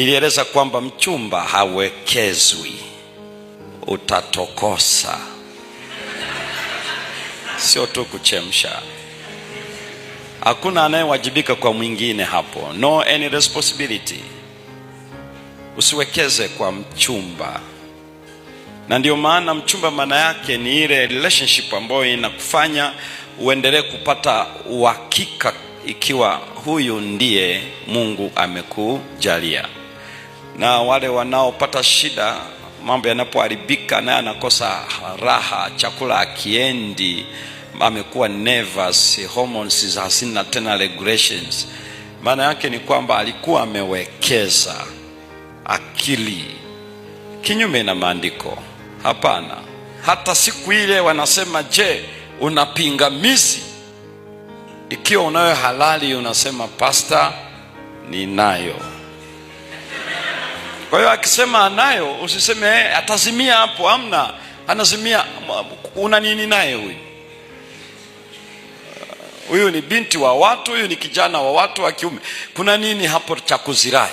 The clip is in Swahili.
Nilieleza kwamba mchumba hawekezwi, utatokosa, sio tu kuchemsha. Hakuna anayewajibika kwa mwingine hapo, no any responsibility. Usiwekeze kwa mchumba. Na ndio maana mchumba maana yake ni ile relationship ambayo inakufanya uendelee kupata uhakika ikiwa huyu ndiye Mungu amekujalia. Na wale wanaopata shida, mambo yanapoharibika, naye anakosa raha, chakula akiendi, amekuwa nervous, hormones hazina tena regulations, maana yake ni kwamba alikuwa amewekeza akili kinyume na maandiko. Hapana. Hata siku ile wanasema, je, una pingamizi? Ikiwa unayo halali unasema, pastor, ninayo. Kwa hiyo akisema anayo, usiseme atazimia hapo. Amna, anazimia. Una nini naye huyu? Huyu ni binti wa watu, huyu ni kijana wa watu wa kiume. Kuna nini hapo cha kuzirai?